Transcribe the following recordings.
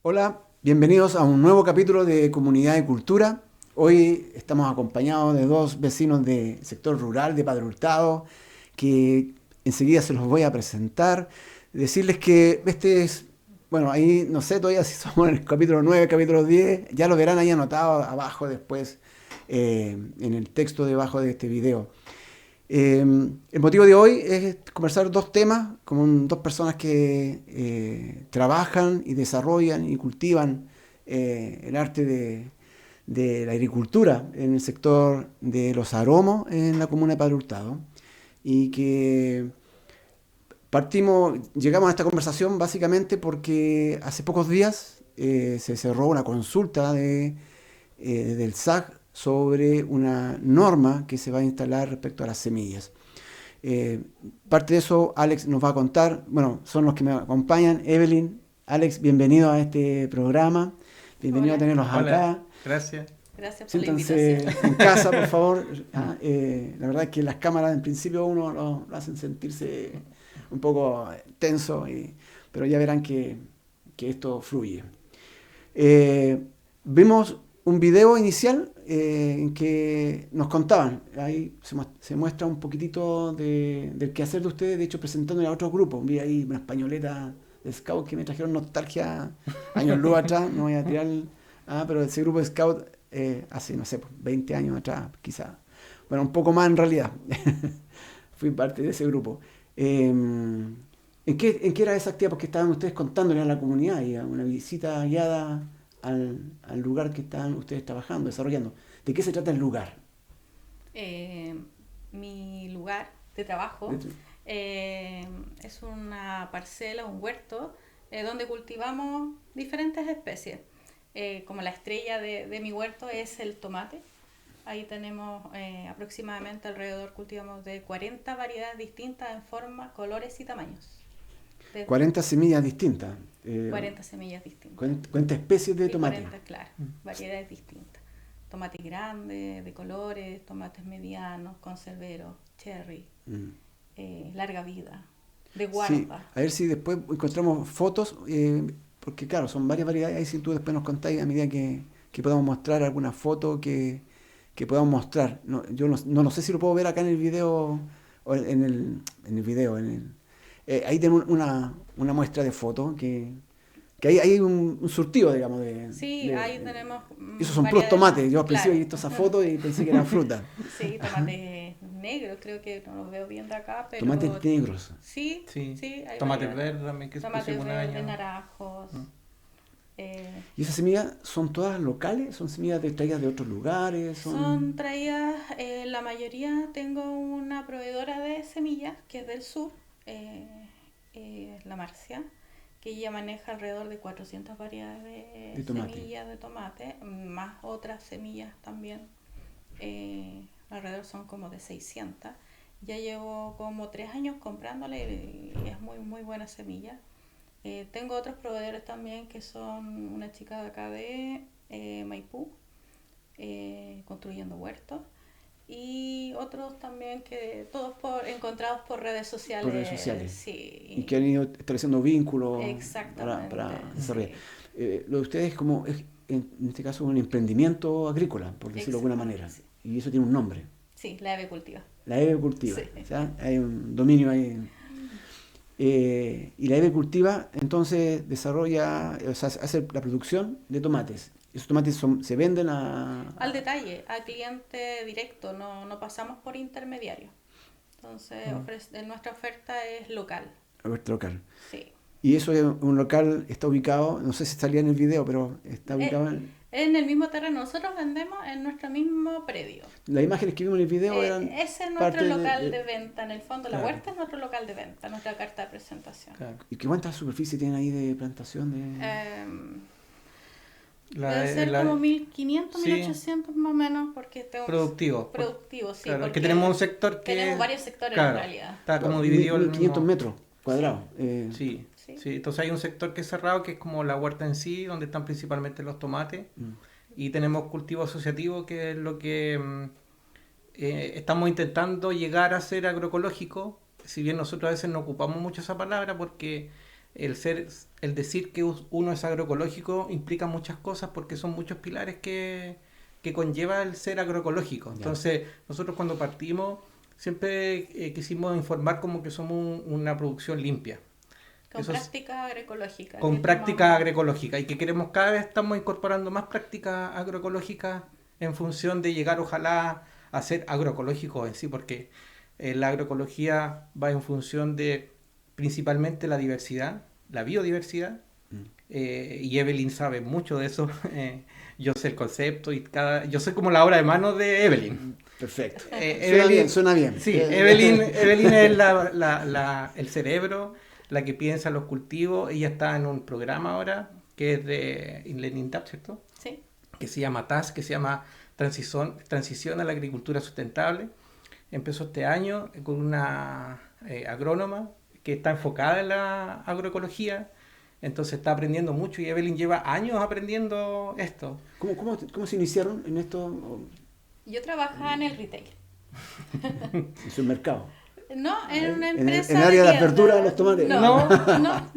Hola, bienvenidos a un nuevo capítulo de Comunidad de Cultura. Hoy estamos acompañados de dos vecinos del sector rural de Padre Hurtado, que enseguida se los voy a presentar. Decirles que este es, bueno, ahí no sé todavía si somos en el capítulo 9, capítulo 10, ya lo verán ahí anotado abajo después, en el texto debajo de este video. El motivo de hoy es conversar dos temas con dos personas que trabajan y desarrollan y cultivan el arte de la agricultura en el sector de los aromos en la comuna de Padre Hurtado. Y que llegamos a esta conversación básicamente porque hace pocos días se cerró una consulta del SAC sobre una norma que se va a instalar respecto a las semillas. Eh, Parte de eso Alex nos va a contar. Bueno, son los que me acompañan. Evelyn, Alex, bienvenido a este programa. Bienvenido a Hola, tenerlos Hola, acá. gracias. gracias por la Siéntanse invitación. en casa, por favor. La verdad es que las cámaras en principio uno lo hacen sentirse un poco tenso, pero ya verán que esto fluye. Eh, Vimos un video inicial en que nos contaban, ahí se muestra un poquitito del quehacer de ustedes, de hecho presentándole a otros grupos. Vi ahí una españoleta de Scout que me trajeron nostalgia años luz atrás, no voy a tirar, pero ese grupo de Scout hace, no sé, pues, 20 años atrás, quizá. Bueno, un poco más en realidad. Fui parte de ese grupo. ¿En qué era esa actividad? Porque estaban ustedes contándole a la comunidad y a una visita guiada al lugar que están ustedes trabajando, desarrollando. ¿De qué se trata el lugar? Eh, Mi lugar de trabajo es una parcela, un huerto, donde cultivamos diferentes especies. Como la estrella de mi huerto es el tomate. Ahí tenemos aproximadamente alrededor, cultivamos de 40 variedades distintas en forma, colores y tamaños. De 40 semillas distintas. 40 semillas distintas. 40 especies de Y tomate. 40, claro, variedades distintas. Tomates grandes, de colores, tomates medianos, conserveros, cherry, Mm. larga vida, de Sí, guarda. a ver si después encontramos fotos, porque claro, son varias variedades. Ahí si tú después nos contáis a medida que podamos mostrar alguna foto que podamos mostrar. No, yo no lo sé si lo puedo ver acá en el video, o en el video. Ahí tenemos una muestra de fotos que ahí hay un surtido, digamos, Sí, ahí tenemos y esos son puros variedades más, tomates. Yo al principio claro. he visto esa foto y pensé que eran frutas. Sí, tomates negros, creo que no los veo bien de acá, Tomates pero negros. sí, Sí, sí, hay tomates variedades. verdes también que se puso Tomates un verdes, año. naranjos. Mm. eh, ¿Y esas semillas son todas locales? ¿Son semillas traídas de otros lugares? Son traídas, la mayoría tengo una proveedora de semillas que es del sur, eh, la Marcia, que ella maneja alrededor de 400 variedades De de tomate. semillas de tomate, más otras semillas también, alrededor son como de 600. Ya llevo como 3 años comprándole y es muy, muy buena semilla. Tengo otros proveedores también que son una chica de acá de Maipú, construyendo huertos, y otros también que todos encontrados por redes Por redes sociales, sociales. Y que sí, han ido estableciendo vínculos para exactamente, desarrollar. sí, Lo de ustedes en este caso, un emprendimiento agrícola, por decirlo de alguna manera. sí, Y eso tiene un nombre. sí, la ave cultiva, La EVE Cultiva. sí. O sea, hay un dominio ahí. Y la EVE Cultiva entonces desarrolla, o sea, hace la producción de tomates. Esos tomates se venden Al detalle, al cliente directo, no, no pasamos por intermediarios. Entonces, nuestra oferta es local, a vuestro local. sí. Y eso es un local, está ubicado, no sé si salía en el video, pero está Eh, ubicado en... en el mismo terreno, nosotros vendemos en nuestro mismo predio. Las imágenes que vimos en el video eran Ese es nuestro parte local de venta, en el fondo la Claro, huerta es nuestro local de venta, nuestra carta de presentación. claro. ¿Y qué cuánta superficie tienen ahí de plantación Eh, La, Debe ser la, como 1500, mil sí, ochocientos más o menos, porque tengo productivo. productivo, sí, Claro, es que porque tenemos un sector tenemos que, varios sectores en claro, realidad. está como dividido el 1500 mismo. metros Sí, cuadrados? Sí, sí, sí. Entonces hay un sector que es cerrado, que es como la huerta en sí, donde están principalmente los tomates. Mm. Y tenemos cultivo asociativo, que es lo que estamos intentando llegar a ser agroecológico. Si bien nosotros a veces no ocupamos mucho esa palabra porque el decir que uno es agroecológico implica muchas cosas porque son muchos pilares que conlleva el ser agroecológico. Entonces, nosotros cuando partimos siempre quisimos informar como que somos una producción limpia. Con práctica agroecológica. Con práctica agroecológica y que queremos cada vez estamos incorporando más prácticas agroecológicas en función de llegar ojalá a ser agroecológicos en sí, porque la agroecología va en función de principalmente la diversidad, la biodiversidad, y Evelyn sabe mucho de eso. Yo sé el concepto y yo soy como la obra de manos de Evelyn. Perfecto. Evelyn, suena bien. Sí, Evelyn es el cerebro, la que piensa los cultivos. Ella está en un programa ahora que es de INLENINTAP, ¿cierto? Sí. Que se llama TAS, que se llama Transición a la Agricultura Sustentable. Empezó este año con una agrónoma que está enfocada en la agroecología. Entonces está aprendiendo mucho y Evelyn lleva años aprendiendo esto. ¿Cómo se iniciaron en esto? Yo trabajaba en el retail. En su mercado. No, en una empresa. En el área de apertura de los tomates. No.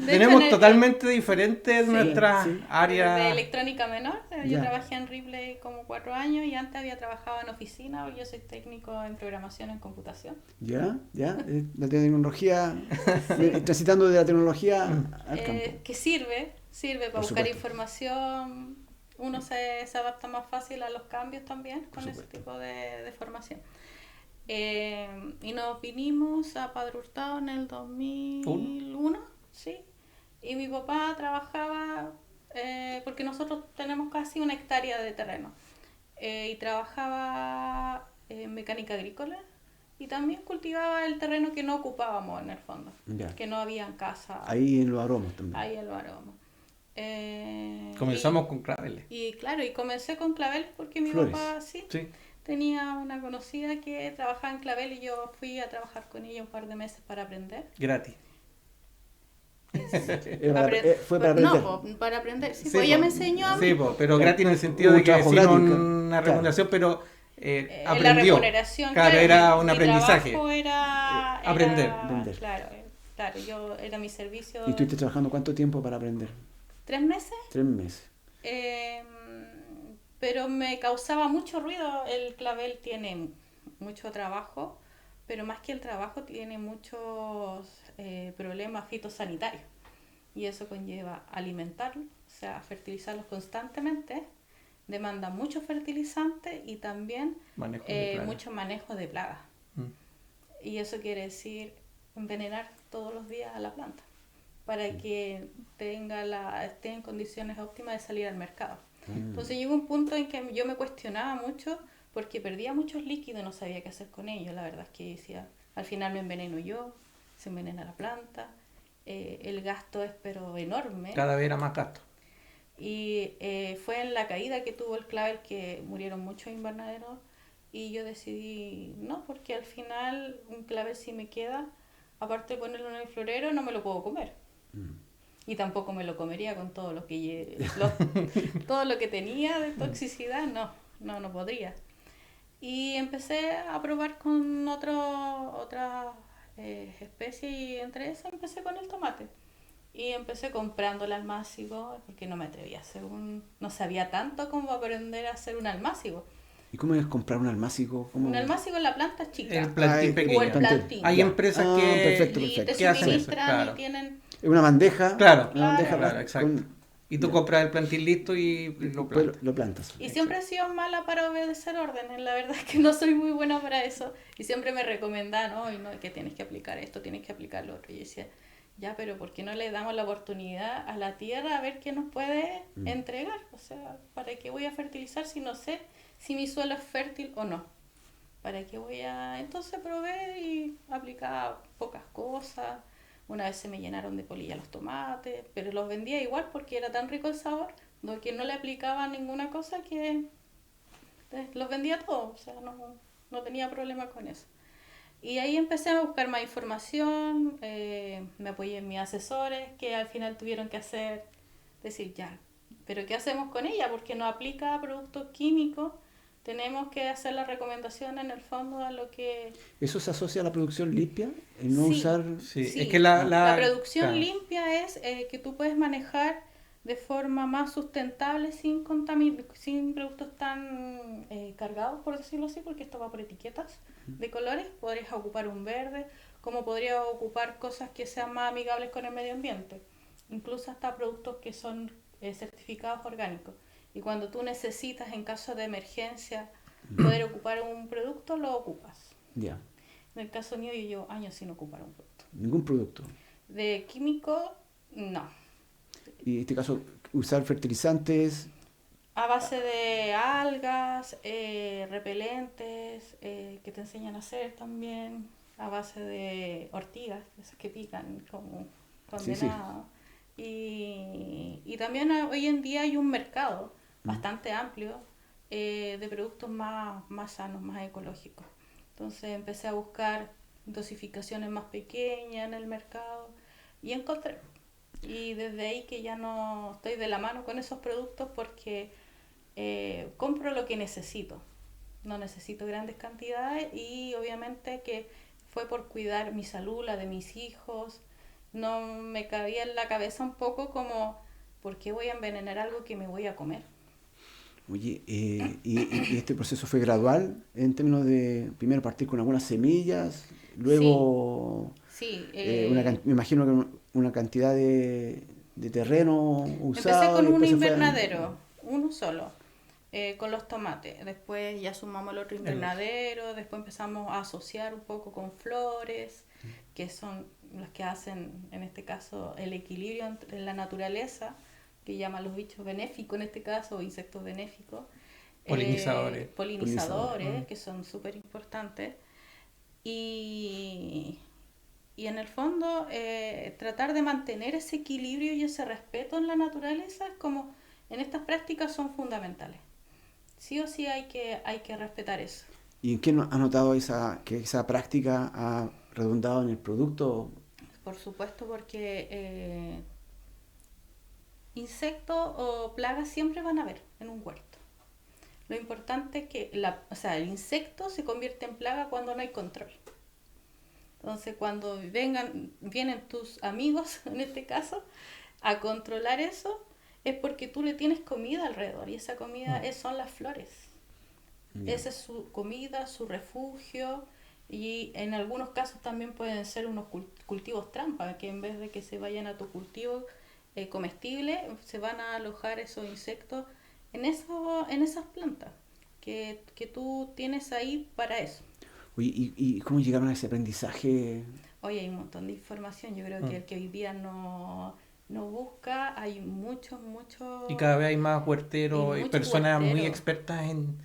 Tenemos totalmente diferentes sí, nuestras áreas. De electrónica menor. Yo trabajé en Ripley como 4 años y antes había trabajado en oficina. Yo soy técnico en programación en computación. La tecnología, transitando de la tecnología al campo. Que sirve para buscar información. Uno se adapta más fácil a los cambios también con ese tipo de formación. Y nos vinimos a Padre Hurtado en el 2001, sí. Y mi papá trabajaba, porque nosotros tenemos casi 1 hectárea de terreno, y trabajaba en mecánica agrícola y también cultivaba el terreno que no ocupábamos en el fondo, que no había en casa. Ahí en los aromos también. Ahí en los aromos. Comenzamos con claveles. Y claro, y comencé con claveles porque mi Flores. papá sí. Tenía una conocida que trabajaba en clavel y yo fui a trabajar con ella un par de meses para aprender. Gratis. Fue para aprender. No, para aprender. Sí, pues ella me enseñó a mí. Sí, pero gratis en el sentido de que sin una remuneración, pero aprendió. La remuneración, claro, era un aprendizaje. Mi trabajo era aprender. Claro, yo era mi servicio. ¿Y estuviste trabajando cuánto tiempo para aprender? 3 meses. 3 meses. Pero me causaba mucho ruido. El clavel tiene mucho trabajo, pero más que el trabajo tiene muchos problemas fitosanitarios. Y eso conlleva alimentarlos, o sea, fertilizarlos constantemente. Demanda mucho fertilizante y también mucho manejo de plagas. Y eso quiere decir envenenar todos los días a la planta para que esté en condiciones óptimas de salir al mercado. Entonces llegó un punto en que yo me cuestionaba mucho porque perdía muchos líquidos y no sabía qué hacer con ellos. La verdad es que decía, al final me enveneno yo, se envenena la planta, el gasto es pero enorme. Cada vez era más gasto. Y fue en la caída que tuvo el clavel que murieron muchos invernaderos y yo decidí no, porque al final un clavel si me queda, aparte de ponerlo en el florero, no me lo puedo comer. Y tampoco me lo comería con todo lo que todo lo que tenía de toxicidad, no podría. Y empecé a probar con otras especies y entre esas empecé con el tomate. Y empecé comprando el almácigo porque no me atrevía a hacer no sabía tanto como aprender a hacer un almácigo. ¿Y cómo es comprar un almácigo? Un almácigo en la planta chica. El plantín pequeño. O el plantín. Hay empresas que te hacen eso. suministran y tienen... Es una bandeja. Claro, exacto. Y tú compras el plantín listo y lo plantas. Y siempre he sido mala para obedecer órdenes. La verdad es que no soy muy buena para eso. Y siempre me recomendaban, no, que tienes que aplicar esto, tienes que aplicar lo otro. Y yo decía, ya, pero ¿por qué no le damos la oportunidad a la tierra a ver qué nos puede entregar? O sea, ¿para qué voy a fertilizar si no sé si mi suelo es fértil o no? ¿Para qué voy a...? Entonces probé y aplicaba pocas cosas. Una vez se me llenaron de polilla los tomates, pero los vendía igual porque era tan rico el sabor, que no le aplicaba ninguna cosa que los vendía todos, o sea, no tenía problema con eso. Y ahí empecé a buscar más información, me apoyé en mis asesores que al final tuvieron que decir ya, pero ¿qué hacemos con ella? Porque no aplica productos químicos, tenemos que hacer la recomendación en el fondo a lo que... ¿Eso se asocia a la producción limpia? ¿El no Sí, usar...? Sí, sí. es que La producción claro. limpia es que tú puedes manejar de forma más sustentable sin productos tan cargados, por decirlo así, porque esto va por etiquetas de colores. Podrías ocupar un verde, como podrías ocupar cosas que sean más amigables con el medio ambiente. Incluso hasta productos que son certificados orgánicos. Y cuando tú necesitas, en caso de emergencia, poder ocupar un producto, lo ocupas. Ya, En el caso mío, yo llevo años sin ocupar un producto. ningún producto. De químico, no. Y en este caso, usar fertilizantes, A base de algas, repelentes, que te enseñan a hacer también. A base de ortigas, esas que pican como sí, sí. condenado. Y también hoy en día hay un mercado bastante amplio de productos más sanos, más ecológicos. Entonces empecé a buscar dosificaciones más pequeñas en el mercado y encontré. Y desde ahí que ya no estoy de la mano con esos productos porque compro lo que necesito. No necesito grandes cantidades y obviamente que fue por cuidar mi salud, la de mis hijos. No me cabía en la cabeza un poco como, ¿por qué voy a envenenar algo que me voy a comer? oye, y este proceso fue gradual en términos de primero partir con algunas semillas, Sí, luego sí. me imagino que una cantidad de terreno Empecé usado y con un después se fue... invernadero, uno solo, con los tomates. Después ya sumamos el otro El otro. invernadero, después empezamos a asociar un poco con flores, que son las que hacen, en este caso, el equilibrio entre la naturaleza, que llaman los bichos benéficos en este caso, o insectos benéficos, Polinizadores. Polinizadores. polinizadores, que son súper importantes. Y, y en el fondo, tratar de mantener ese equilibrio y ese respeto en la naturaleza es como en estas prácticas son fundamentales. Sí o sí hay que respetar eso. ¿Y en qué ha notado que esa práctica ha redundado en el producto? Por supuesto, porque insectos o plagas siempre van a haber en un huerto. Lo importante es que el insecto se convierte en plaga cuando no hay control. Entonces, cuando vienen tus amigos, en este caso, a controlar eso, es porque tú le tienes comida alrededor y esa comida son las flores. Ya. Esa es su comida, su refugio y en algunos casos también pueden ser unos cultivos trampa, que en vez de que se vayan a tu cultivo comestible, se van a alojar esos insectos en esas plantas que tú tienes ahí para eso. Oye, y cómo llegaron a ese aprendizaje? Hoy hay un montón de información, yo creo que el que hoy día no busca, hay muchos, Y muchos, cada vez hay más y huerteros y muchos personas muy huerteros. expertas en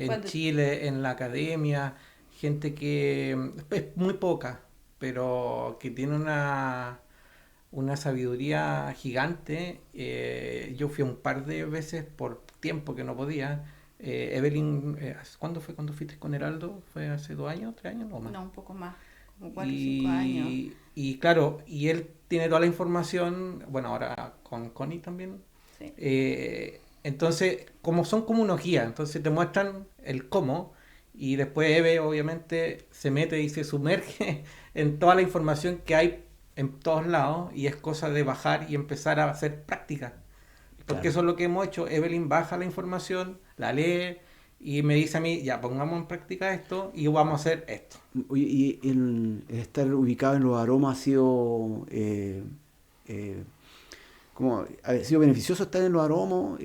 Cuando, Chile, en la academia, gente que es muy poca, pero que tiene una sabiduría gigante. Yo fui un par de veces por tiempo que no podía. Evelyn, ¿cuándo fue cuando fuiste con Heraldo? ¿Fue hace 2 años, 3 años o más? no, un poco más, como 4 o 5 años. Y claro, y él tiene toda la información, bueno, ahora con Connie también. Sí. Entonces, como son como unos guías, entonces te muestran el cómo y después Eve obviamente se mete y se sumerge en toda la información que hay en todos lados y es cosa de bajar y empezar a hacer práctica. Porque Claro. eso es lo que hemos hecho. Evelyn baja la información, la lee y me dice a mí, ya pongamos en práctica esto y vamos a hacer esto. Oye, y el estar ubicado en los aromas ha sido, eh, ha sido beneficioso estar en los aromas.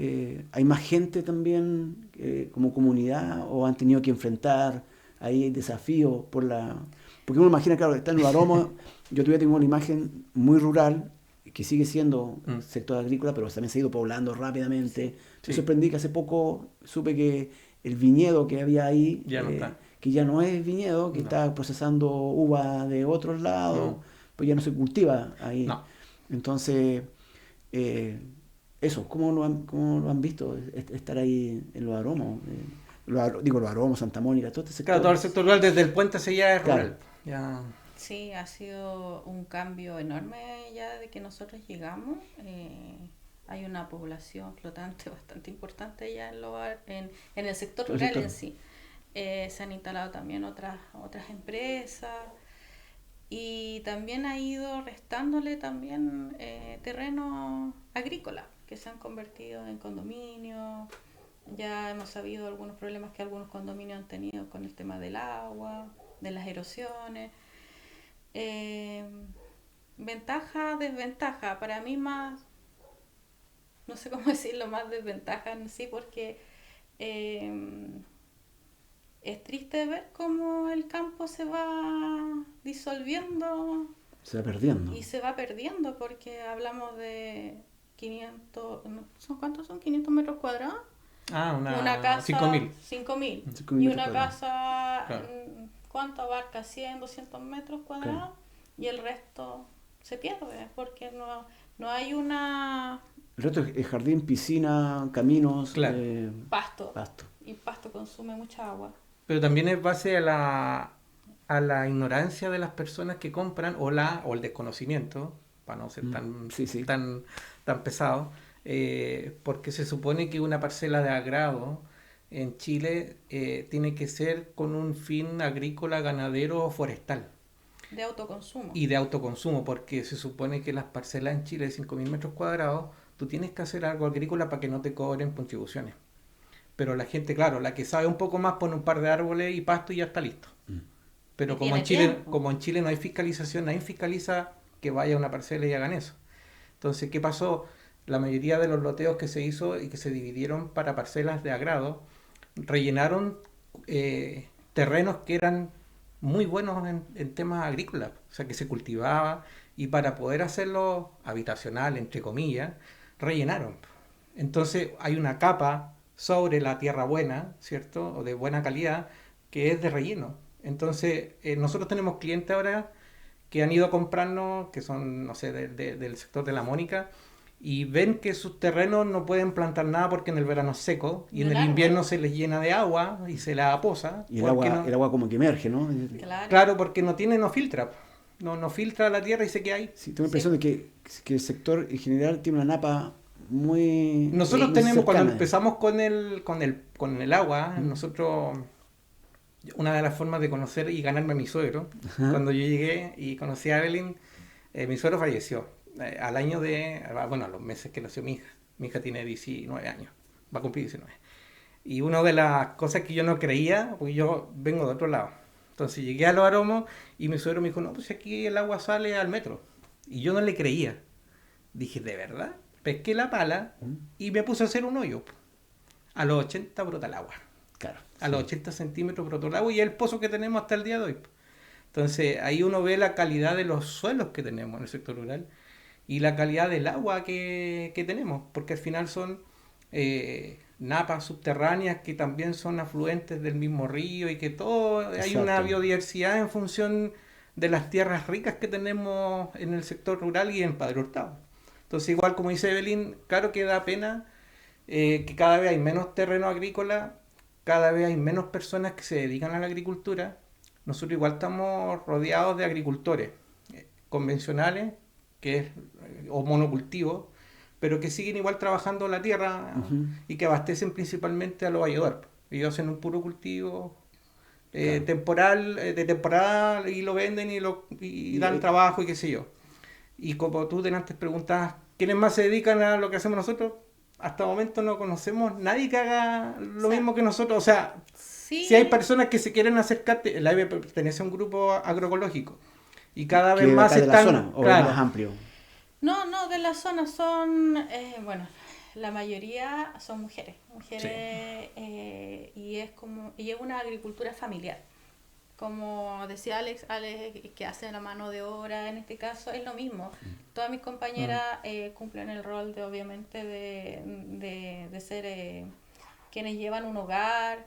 ¿Hay más gente también como comunidad o han tenido que enfrentar ahí desafíos por la... Porque uno imagina, claro, estar en los aromas, yo todavía tengo una imagen muy rural que sigue siendo Mm, sector agrícola, pero también se ha ido poblando rápidamente. Me sí, sorprendí que hace poco supe que el viñedo que había ahí, ya no está. que ya no es viñedo, que No, está procesando uva de otros lados, no, pues ya no se cultiva ahí. no. Entonces, eh, eso, cómo lo han visto estar ahí en los aromos? Digo, los aromos, Santa Mónica, todo este Claro, sector. todo el sector rural desde el puente hacia allá es Claro, rural. Ya, Sí, ha sido un cambio enorme ya de que nosotros llegamos. hay una población flotante bastante importante ya en el sector rural en sí. Se han instalado también otras empresas y también ha ido restándole también terreno agrícola que se han convertido en condominios. Ya hemos sabido algunos problemas que algunos condominios han tenido con el tema del agua, de las erosiones. Ventaja, desventaja, para mí más, no sé cómo decirlo, más desventaja en sí, porque es triste ver cómo el campo se va disolviendo. Se va perdiendo. Y se va perdiendo porque hablamos de 500, ¿cuántos son? 500 metros cuadrados. Una casa, 5.000. 5.000. Y una casa, claro. ¿Cuánto abarca? 100, 200 metros cuadrados. Claro. Y el resto se pierde porque no hay una... El resto es jardín, piscina, caminos, claro. Pasto. Y pasto consume mucha agua. Pero también es base a la ignorancia de las personas que compran o el desconocimiento, para no ser tan pesado, porque se supone que una parcela de agrado en Chile tiene que ser con un fin agrícola, ganadero o forestal. De autoconsumo. Y de autoconsumo, porque se supone que las parcelas en Chile de 5.000 metros cuadrados, tú tienes que hacer algo agrícola para que no te cobren contribuciones. Pero la gente, claro, la que sabe un poco más pone un par de árboles y pasto y ya está listo. Pero como en Chile no hay fiscalización, nadie fiscaliza que vaya a una parcela y hagan eso. Entonces, ¿qué pasó? La mayoría de los loteos que se hizo y que se dividieron para parcelas de agrado, rellenaron terrenos que eran muy buenos en temas agrícolas, o sea, que se cultivaba, y para poder hacerlo habitacional, entre comillas, rellenaron. Entonces, hay una capa sobre la tierra buena, ¿cierto? O de buena calidad, que es de relleno. Entonces, nosotros tenemos clientes ahora que han ido a comprarnos, que son, no sé, del sector de la Mónica, y ven que sus terrenos no pueden plantar nada porque en el verano es seco, y en el invierno se les llena de agua y se la aposa. Y el agua como que emerge, ¿no? Claro, porque no filtra. No filtra la tierra y se queda ahí. Sí, tengo la impresión de que el sector en general tiene una napa muy... Nosotros muy tenemos, cercana. cuando empezamos con el agua, nosotros... Una de las formas de conocer y ganarme a mi suegro, cuando yo llegué y conocí a Evelyn, mi suegro falleció al año a los meses que nació mi hija. Mi hija tiene 19 años, va a cumplir 19. Y una de las cosas que yo no creía, porque yo vengo de otro lado, entonces llegué a Los Aromos y mi suegro me dijo, no, pues aquí el agua sale al metro. Y yo no le creía. Dije, ¿de verdad? Pesqué la pala y me puse a hacer un hoyo. A los 80 brota el agua. Claro, a los 80 centímetros brotó el agua y es el pozo que tenemos hasta el día de hoy. Entonces ahí uno ve la calidad de los suelos que tenemos en el sector rural y la calidad del agua que tenemos, porque al final son napas subterráneas que también son afluentes del mismo río y que todo. Exacto. Hay una biodiversidad en función de las tierras ricas que tenemos en el sector rural y en Padre Hurtado. Entonces, igual como dice Evelyn, claro que da pena que cada vez hay menos terreno agrícola, cada vez hay menos personas que se dedican a la agricultura. Nosotros igual estamos rodeados de agricultores convencionales o monocultivos, pero que siguen igual trabajando la tierra y que abastecen principalmente a los valledores. Ellos hacen un puro cultivo temporal, de temporada, y lo venden y dan trabajo y qué sé yo. Y como tú antes preguntabas, ¿quiénes más se dedican a lo que hacemos nosotros? Hasta el momento no conocemos nadie que haga lo mismo que nosotros. O sea, si hay personas que se quieren acercar, la AIB pertenece a un grupo agroecológico y cada vez más están... ¿De la zona, claro, o más amplio? No, de la zona son, la mayoría son mujeres. Sí. Y es una agricultura familiar. Como decía Alex, que hace la mano de obra en este caso, es lo mismo. Todas mis compañeras cumplen el rol obviamente de ser quienes llevan un hogar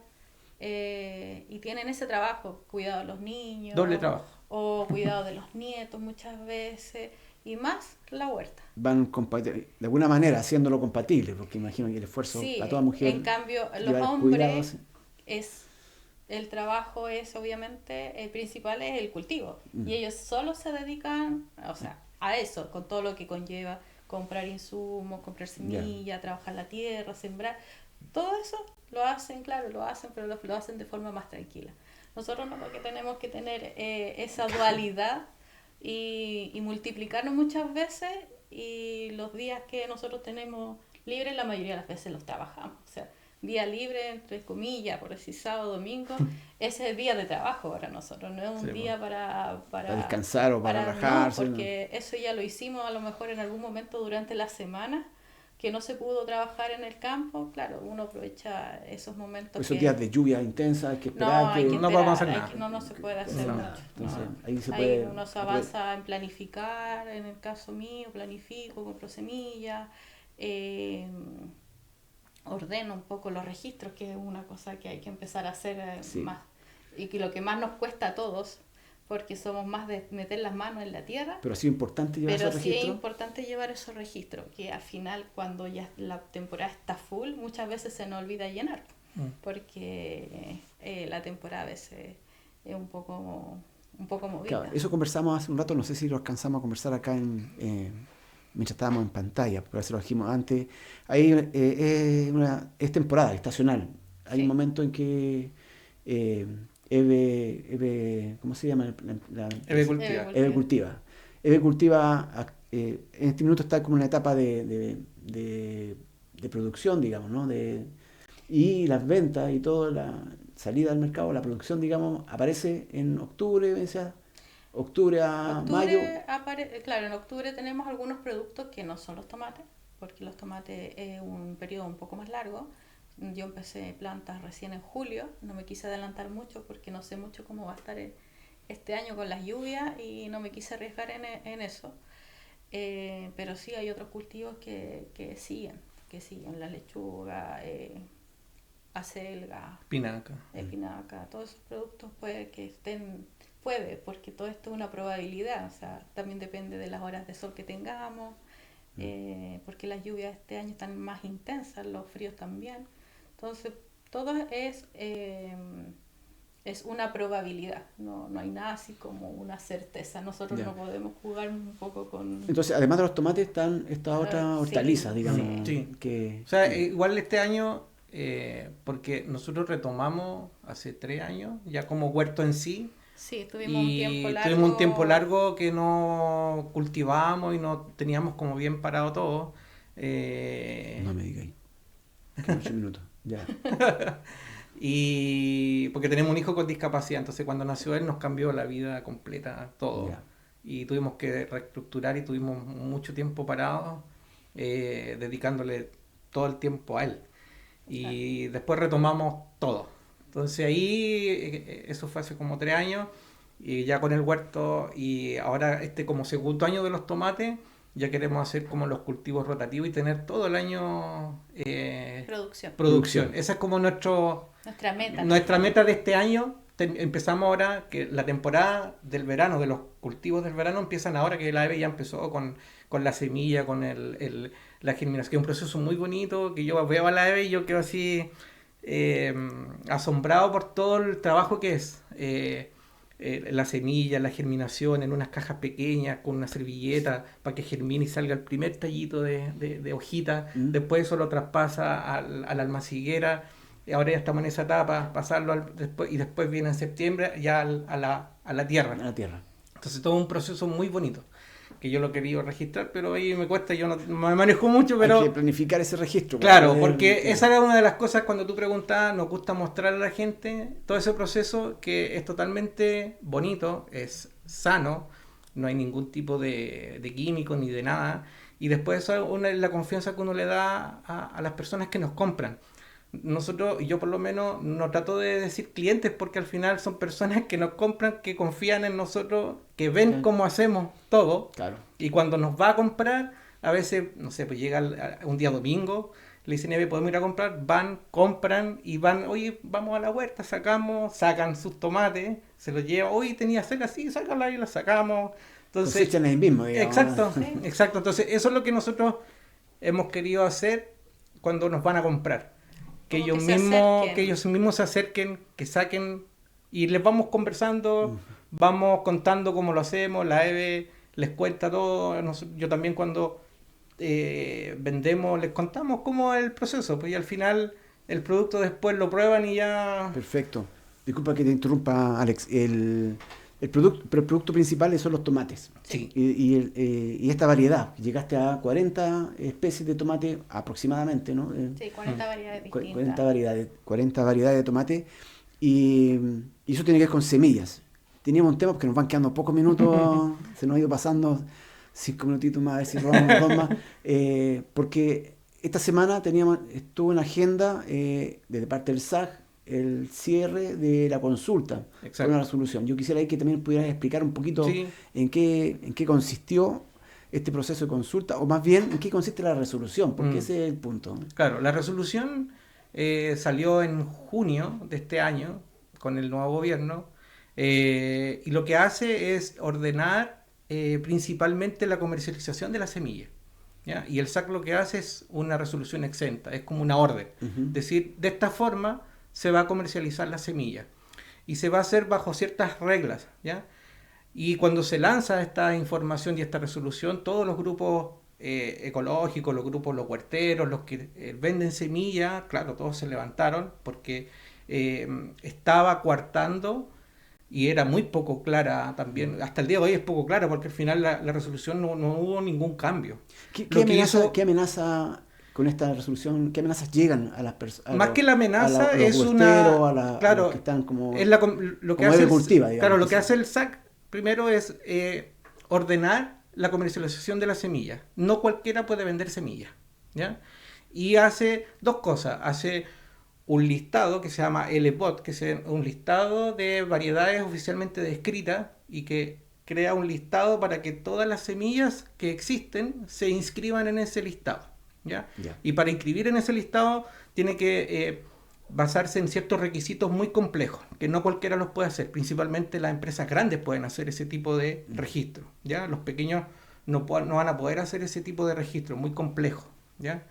y tienen ese trabajo, cuidado de los niños. Doble trabajo. O cuidado de los nietos muchas veces, y más la huerta. Van de alguna manera haciéndolo compatible, porque imagino que el esfuerzo a toda mujer... En cambio, los hombres el trabajo es obviamente, el principal es el cultivo, y ellos solo se dedican, a eso, con todo lo que conlleva comprar insumos, comprar semilla, trabajar la tierra, sembrar. Todo eso lo hacen, claro, lo hacen, pero lo hacen de forma más tranquila. Nosotros no, porque tenemos que tener esa dualidad y multiplicarnos muchas veces, y los días que nosotros tenemos libres, la mayoría de las veces los trabajamos. O sea, día libre, entre comillas, por decir sábado, domingo, ese es el día de trabajo para nosotros, no es un día para descansar o para relajarse. No, porque eso ya lo hicimos a lo mejor en algún momento durante la semana, que no se pudo trabajar en el campo. Claro, uno aprovecha esos momentos. Esos días de lluvia intensa, hay que esperar. No vamos a hacer nada. No se puede hacer mucho. Entonces, ahí se ahí puede, uno se avanza en planificar. En el caso mío, planifico, compro semillas, ordeno un poco los registros, que es una cosa que hay que empezar a hacer más, y que lo que más nos cuesta a todos, porque somos más de meter las manos en la tierra. Pero sí es importante llevar esos registros. Pero sí es importante llevar esos registros, que al final, cuando ya la temporada está full, muchas veces se nos olvida llenar, porque la temporada a veces es un poco movida. Claro, eso conversamos hace un rato, no sé si lo alcanzamos a conversar acá mientras estábamos en pantalla, pero eso lo dijimos antes. Ahí es temporada, estacional. Hay un momento en que ¿cómo se llama? Eve Cultiva en este minuto está como en una etapa de producción, digamos, ¿no? Y las ventas y toda la salida al mercado, la producción, digamos, aparece en octubre, octubre a mayo. Claro, en octubre tenemos algunos productos que no son los tomates, porque los tomates es un periodo un poco más largo. Yo empecé plantas recién en julio, no me quise adelantar mucho porque no sé mucho cómo va a estar este año con las lluvias, y no me quise arriesgar en eso. Pero sí hay otros cultivos que siguen, la lechuga, acelga, espinaca, todos esos productos porque todo esto es una probabilidad, o sea, también depende de las horas de sol que tengamos, porque las lluvias este año están más intensas, los fríos también. Entonces, todo es una probabilidad, no hay nada así como una certeza. Nosotros no podemos jugar un poco con... Entonces, además de los tomates, están estas otras hortalizas, digamos. Sí. O sea, igual este año, porque nosotros retomamos hace 3 años, ya como huerto en sí. Sí, tuvimos un tiempo largo que no cultivábamos y no teníamos como bien parado todo. No me digáis. Que 8 minutos. Ya. Y porque tenemos un hijo con discapacidad, entonces cuando nació él nos cambió la vida completa, todo. Y tuvimos que reestructurar y tuvimos mucho tiempo parados, dedicándole todo el tiempo a él. Y después retomamos todo. Entonces ahí, eso fue hace como 3 años, y ya con el huerto, y ahora como segundo año de los tomates, ya queremos hacer como los cultivos rotativos y tener todo el año producción. Esa es como nuestra meta de este año. Empezamos ahora, que la temporada del verano, de los cultivos del verano, empiezan ahora, que la EVE ya empezó con la semilla, con la germinación, que es un proceso muy bonito, que yo veo a la EVE y yo quedo así asombrado por todo el trabajo que es. La semilla, la germinación en unas cajas pequeñas con una servilleta para que germine y salga el primer tallito de hojita. Después eso lo traspasa a la almaciguera, y ahora ya estamos en esa etapa, pasarlo y después viene en septiembre ya a la tierra. Entonces todo un proceso muy bonito, que yo lo quería registrar, pero ahí me cuesta, yo no me manejo mucho, pero... Hay que planificar ese registro. Claro, porque esa era una de las cosas cuando tú preguntabas, nos gusta mostrar a la gente todo ese proceso, que es totalmente bonito, es sano, no hay ningún tipo de químico ni de nada, y después eso es la confianza que uno le da a las personas que nos compran. Nosotros, yo por lo menos, no trato de decir clientes, porque al final son personas que nos compran, que confían en nosotros, que ven cómo hacemos todo. Claro. Y cuando nos va a comprar, a veces, no sé, pues llega un día domingo, le dicen, ¿podemos ir a comprar? Van, compran y van, oye, vamos a la huerta, sacan sus tomates, se los llevan, oye, tenía cera, así, sácala y la sacamos. Entonces, cosechan ahí mismo, digamos. Exacto. Entonces, eso es lo que nosotros hemos querido hacer cuando nos van a comprar. Que ellos mismos se acerquen, que saquen, y les vamos conversando, vamos contando cómo lo hacemos. La EVE les cuenta todo. Yo también cuando vendemos, les contamos cómo es el proceso, pues y al final el producto después lo prueban y ya... Perfecto. Disculpa que te interrumpa, Alex. Pero el producto principal son los tomates. Sí. Y esta variedad. Llegaste a 40 especies de tomate aproximadamente, ¿no? Sí, 40 variedades distintas. 40 variedades de tomate. Y eso tiene que ver con semillas. Teníamos un tema porque nos van quedando pocos minutos. Se nos ha ido pasando 5 minutitos más, a ver si robamos 2 más. Porque esta semana estuvo en agenda de parte del SAG el cierre de la consulta. Exacto. Con una resolución. Yo quisiera ahí que también pudieras explicar un poquito Sí. en qué consistió este proceso de consulta, o más bien en qué consiste la resolución, porque ese es el punto. Claro, la resolución salió en junio de este año con el nuevo gobierno y lo que hace es ordenar principalmente la comercialización de la semilla. ¿Ya? Y el SAC lo que hace es una resolución exenta, es como una orden. Es decir, de esta forma se va a comercializar la semilla y se va a hacer bajo ciertas reglas, ¿ya? Y cuando se lanza esta información y esta resolución, todos los grupos ecológicos, los grupos, los huerteros, los que venden semillas, claro, todos se levantaron porque estaba coartando y era muy poco clara también. Hasta el día de hoy es poco clara porque al final la resolución no hubo ningún cambio. ¿Qué amenaza con esta resolución, qué amenazas llegan a las personas? Más que la amenaza es una... a claro, los que están como... es lo que como hace cultiva, digamos. Claro, lo que hace el SAC primero es ordenar la comercialización de la semilla. No cualquiera puede vender semillas, ¿ya? Y hace 2 cosas. Hace un listado que se llama LBOT, que es un listado de variedades oficialmente descritas y que crea un listado para que todas las semillas que existen se inscriban en ese listado, ¿ya? Y para inscribir en ese listado tiene que basarse en ciertos requisitos muy complejos, que no cualquiera los puede hacer. Principalmente las empresas grandes pueden hacer ese tipo de registro, ¿ya? Los pequeños no van a poder hacer ese tipo de registro, muy complejo, ¿ya?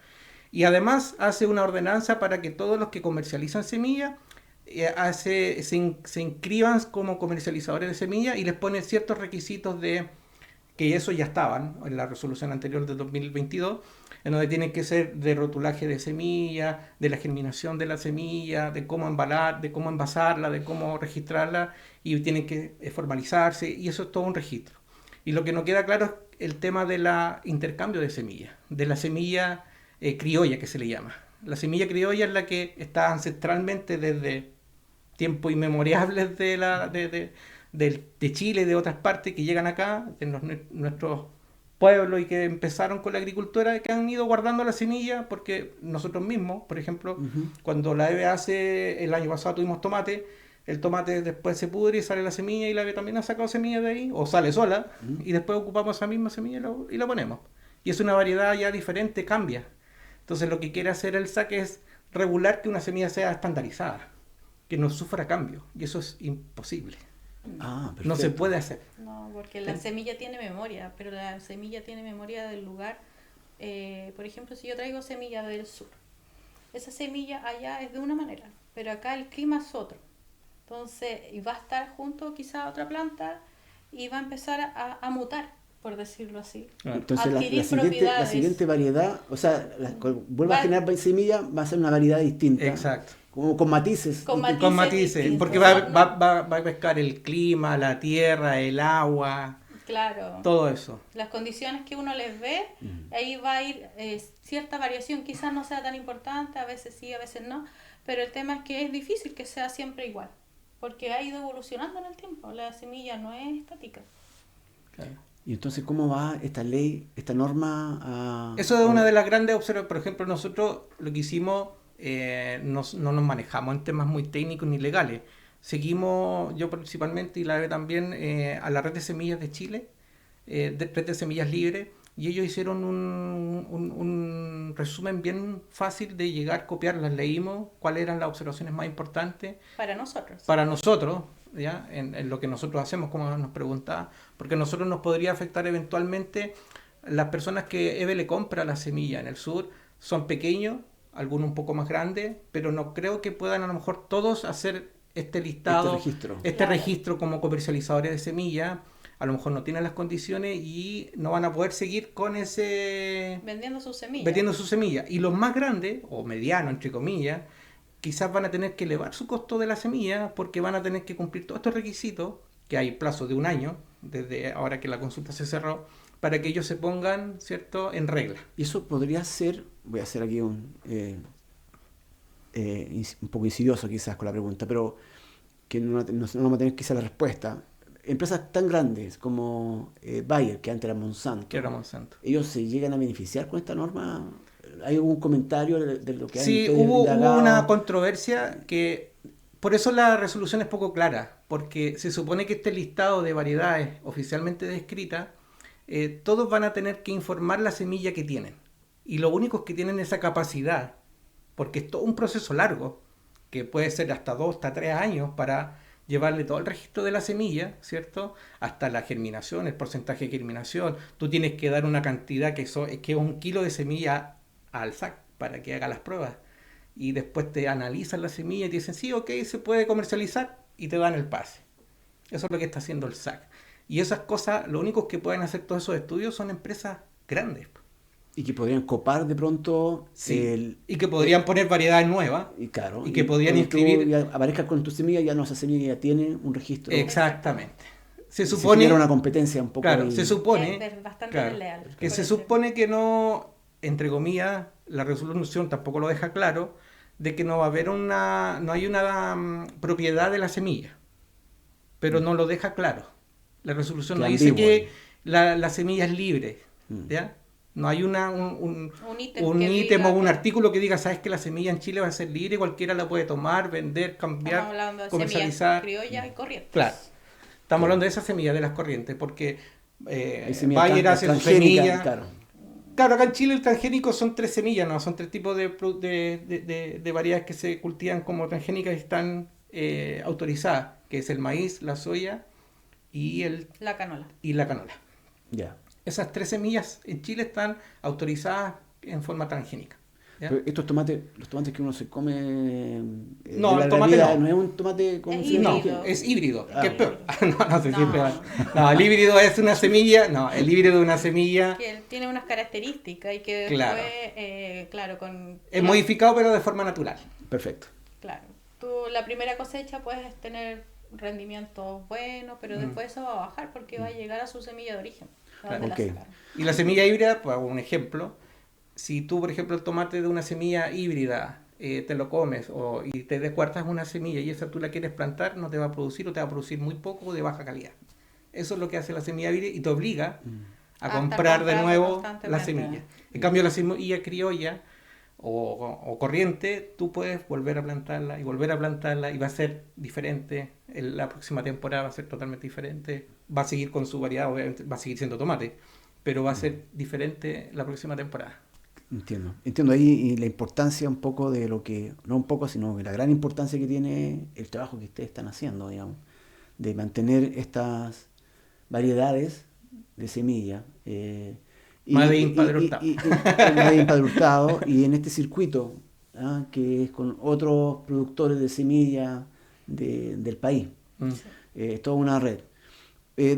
Y además hace una ordenanza para que todos los que comercializan semillas se inscriban como comercializadores de semillas y les pone ciertos requisitos que eso ya estaban en la resolución anterior de 2022, en donde tienen que ser de rotulaje de semilla, de la germinación de la semilla, de cómo embalar, de cómo envasarla, de cómo registrarla, y tienen que formalizarse, y eso es todo un registro. Y lo que no queda claro es el tema del intercambio de semillas, de la semilla criolla que se le llama. La semilla criolla es la que está ancestralmente desde tiempos inmemorables de Chile y de otras partes que llegan acá, en nuestros pueblos y que empezaron con la agricultura, que han ido guardando la semilla porque nosotros mismos, por ejemplo, cuando la EVE el año pasado tuvimos tomate, el tomate después se pudre y sale la semilla y la EVE también ha sacado semillas de ahí, o sale sola, y después ocupamos esa misma semilla y la ponemos. Y es una variedad ya diferente, cambia. Entonces lo que quiere hacer el SAC es regular que una semilla sea estandarizada, que no sufra cambio, y eso es imposible. No se puede hacer. No, porque la semilla tiene memoria, pero la semilla tiene memoria del lugar. Por ejemplo, si yo traigo semilla del sur, esa semilla allá es de una manera, pero acá el clima es otro. Entonces, y va a estar junto quizá a otra planta y va a empezar a mutar, por decirlo así. Entonces la siguiente variedad, o sea, vuelva a generar semilla, va a ser una variedad distinta. Exacto. Como con matices. Con matices, porque va a pescar el clima, la tierra, el agua, claro, todo eso. Las condiciones que uno les ve, ahí va a ir cierta variación, quizás no sea tan importante, a veces sí, a veces no, pero el tema es que es difícil que sea siempre igual, porque ha ido evolucionando en el tiempo, la semilla no es estática. Claro. Y entonces, ¿cómo va esta ley, esta norma a...? Eso es una de las grandes observaciones. Por ejemplo, nosotros lo que hicimos, no nos manejamos en temas muy técnicos ni legales. Seguimos, yo principalmente y la EVE también, a la red de semillas de Chile, red de semillas libres, y ellos hicieron un resumen bien fácil de llegar, copiar, las leímos, cuáles eran las observaciones más importantes. Para nosotros. Para nosotros, ¿ya? En lo que nosotros hacemos, como nos preguntaba, porque a nosotros nos podría afectar eventualmente las personas que EVE le compra la semilla en el sur, son pequeños, algunos un poco más grandes, pero no creo que puedan a lo mejor todos hacer este listado, registro registro como comercializadores de semillas. a lo mejor no tienen las condiciones y no van a poder seguir con ese... Vendiendo sus semillas. vendiendo su semilla. Y los más grandes, o medianos, entre comillas, quizás van a tener que elevar su costo de la semilla porque van a tener que cumplir todos estos requisitos, que hay plazo de 1 año, desde ahora que la consulta se cerró, para que ellos se pongan, ¿cierto?, en regla. Y eso podría ser, voy a hacer aquí un poco insidioso quizás con la pregunta, pero que no vamos a tener quizás la respuesta. Empresas tan grandes como Bayer, que antes era Monsanto, Que era Monsanto. ¿ellos se llegan a beneficiar con esta norma? ¿Hay algún comentario de lo que han Sí, ustedes hubo indagado? una controversia que... Por eso la resolución es poco clara, porque se supone que este listado de variedades oficialmente descritas, todos van a tener que informar la semilla que tienen. Y los únicos que tienen esa capacidad, porque es todo un proceso largo, que puede ser hasta 2, hasta 3 años para llevarle todo el registro de la semilla, ¿cierto? Hasta la germinación, el porcentaje de germinación. Tú tienes que dar una cantidad que es 1 kilo de semilla al SAC para que haga las pruebas. Y después te analizan la semilla y te dicen, sí, ok, se puede comercializar, y te dan el pase. Eso es lo que está haciendo el SAC. Y esas cosas, lo únicos que pueden hacer todos esos estudios son empresas grandes. Y que podrían copar de pronto Sí. Y que podrían poner variedades nuevas. y claro, Y que podrían cuando tú inscribir... ya aparezcas con tu semilla, ya no, esa semilla ya tiene un registro. Exactamente. Se Se supone... genera una competencia un poco Claro, ahí. se supone... Es bastante claro, desleal, que por se eso. supone que no, entre comillas, la resolución tampoco lo deja claro, de que no va a haber no hay una propiedad de la semilla, pero no lo deja claro. La resolución no Qué dice ambiguo. que la semilla es libre, Mm. ¿ya? No hay un Un ítem un que ítem diga o un que- artículo que diga, sabes que la semilla en Chile va a ser libre, cualquiera la puede tomar, vender, Estamos cambiar, hablando de semillas comercializar. criollas y corrientes. Claro, estamos hablando de esas semillas, de las corrientes, porque Hay semilla Bayer hace su transgénica, semilla. claro. Claro, acá en Chile el transgénico son 3 semillas, ¿no? Son 3 tipos de variedades que se cultivan como transgénicas y están autorizadas, que es el maíz, la soya y La canola. la canola. Ya. Esas 3 semillas en Chile están autorizadas en forma transgénica. ¿ya? Pero estos tomates, los tomates que uno se come No, de la el tomate realidad, no. es un tomate con Es semilla No, híbrido. es híbrido, Ah, que es peor. No sé si es No. peor. No, el híbrido es una semilla, no, el híbrido de una semilla Que tiene unas características y que Claro. después, claro, con... es modificado pero de forma natural. Perfecto. Claro. Tú la primera cosecha puedes tener rendimientos buenos, pero después eso va a bajar porque va a llegar a su semilla de origen. a donde Ok. la sacaron. Y la semilla híbrida, pues hago un ejemplo. Si tú, por ejemplo, el tomate de una semilla híbrida te lo comes y te descuartas una semilla y esa tú la quieres plantar, no te va a producir o te va a producir muy poco o de baja calidad. Eso es lo que hace la semilla híbrida y te obliga a estar comprar de comprando nuevo la constantemente. semilla. En cambio, la semilla criolla o corriente, tú puedes volver a plantarla y va a ser diferente. La próxima temporada va a ser totalmente diferente. Va a seguir con su variedad, obviamente va a seguir siendo tomate, pero va a ser diferente la próxima temporada. Entiendo ahí y la importancia un poco de lo que, no un poco, sino que la gran importancia que tiene el trabajo que ustedes están haciendo, digamos, de mantener estas variedades de semilla. Made in Padre Hurtado. Made in Padre Hurtado, y en este circuito, que es con otros productores de semilla del país. Mm. Es toda una red.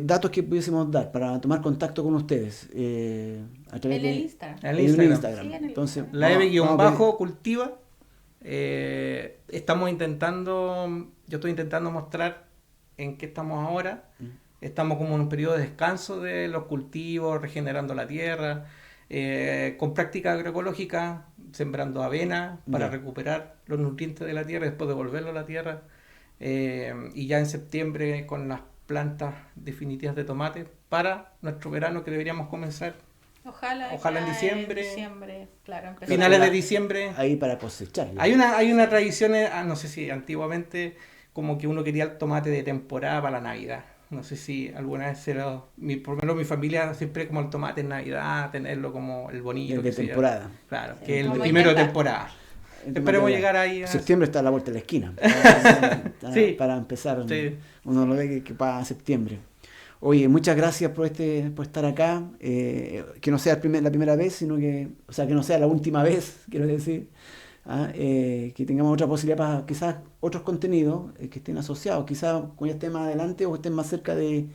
Datos que pudiésemos dar para tomar contacto con ustedes a través En de el Instagram. El en Instagram. el Sí, en el Entonces, Instagram. La vamos a pedir- Eve-cultiva. Estamos intentando, yo estoy intentando mostrar en qué estamos ahora. Estamos como en un periodo de descanso de los cultivos, regenerando la tierra, con prácticas agroecológicas, sembrando avena para Ya. recuperar los nutrientes de la tierra y después devolverlo a la tierra. Y ya en septiembre con las plantas definitivas de tomate para nuestro verano que deberíamos comenzar Ojalá en ya diciembre, claro, empezar finales a- de diciembre. ahí para cosechar. Hay una tradición, no sé si antiguamente, como que uno quería el tomate de temporada para la Navidad. No sé si alguna vez por lo menos mi familia siempre como el tomate en Navidad, tenerlo como el bonito. El de que sea. temporada. Claro, Sí, que el como primero de intentar. temporada. El Esperemos tomate llegar ahí. Septiembre está a la vuelta de la esquina. Sí. Para empezar, Sí. uno lo ve que para septiembre. Oye, muchas gracias por estar acá. Que no sea la primera vez, sino que no sea la última vez, quiero decir. Que tengamos otra posibilidad para quizás otros contenidos que estén asociados, quizás cuando ya estén más adelante o estén más cerca de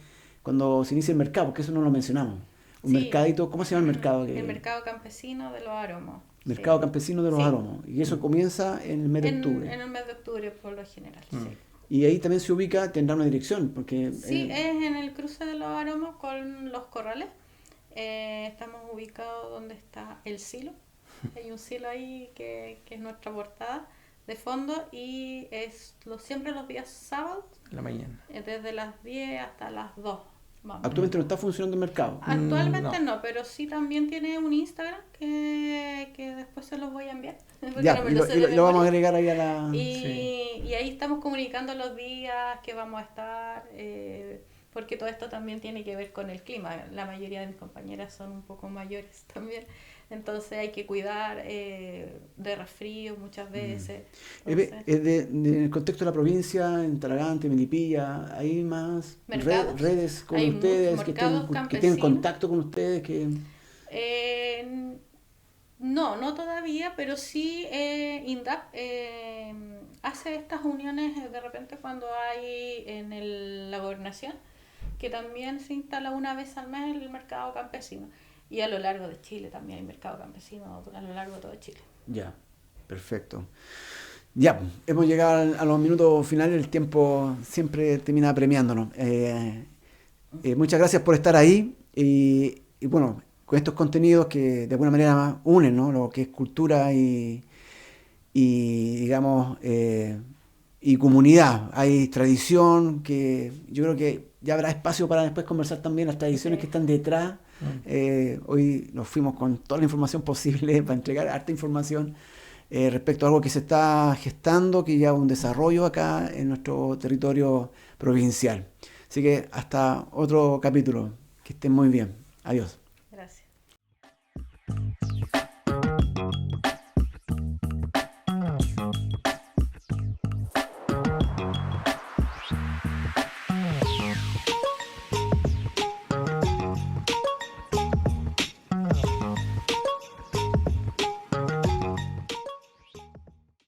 cuando se inicia el mercado, porque eso no lo mencionamos. Un Sí. mercadito, ¿cómo se llama el mercado? El mercado campesino de los aromos. Mercado Sí. campesino de los Sí. aromos. Y eso comienza en el mes de octubre. En el mes de octubre, por lo general, Mm. sí. Y ahí también se ubica, tendrá una dirección, porque... Sí, es en el cruce de los aromos con los corrales. Estamos ubicados donde está el silo. Hay un silo ahí que es nuestra portada de fondo y siempre los días sábados, En la mañana. desde las 10 hasta las 2. Vamos. Actualmente no está funcionando el mercado. Actualmente No. no, pero sí también tiene un Instagram que después se los voy a enviar. porque Ya, no me y lo sé de lo vamos a memoria. agregar ahí a la... Y ahí estamos comunicando los días que vamos a estar, porque todo esto también tiene que ver con el clima. La mayoría de mis compañeras son un poco mayores también, entonces hay que cuidar de resfrío muchas veces. Entonces, En el contexto de la provincia, en Talagante, Melipilla, ¿hay más Mercados. redes con Hay ustedes muchos que mercados tienen campesinos. contacto con ustedes? no todavía, pero sí INDAP hace estas uniones de repente cuando hay en la gobernación, que también se instala una vez al mes el mercado campesino. Y a lo largo de Chile también hay mercado campesino, a lo largo de todo Chile. Ya, perfecto. Ya, hemos llegado a los minutos finales, el tiempo siempre termina premiándonos. Muchas gracias por estar ahí y bueno, con estos contenidos que de alguna manera unen, ¿no? Lo que es cultura y digamos, y comunidad. Hay tradición que yo creo que ya habrá espacio para después conversar también las tradiciones que están detrás. Hoy nos fuimos con toda la información posible para entregar harta información respecto a algo que se está gestando, que ya un desarrollo acá en nuestro territorio provincial. Así que hasta otro capítulo. Que estén muy bien. Adiós.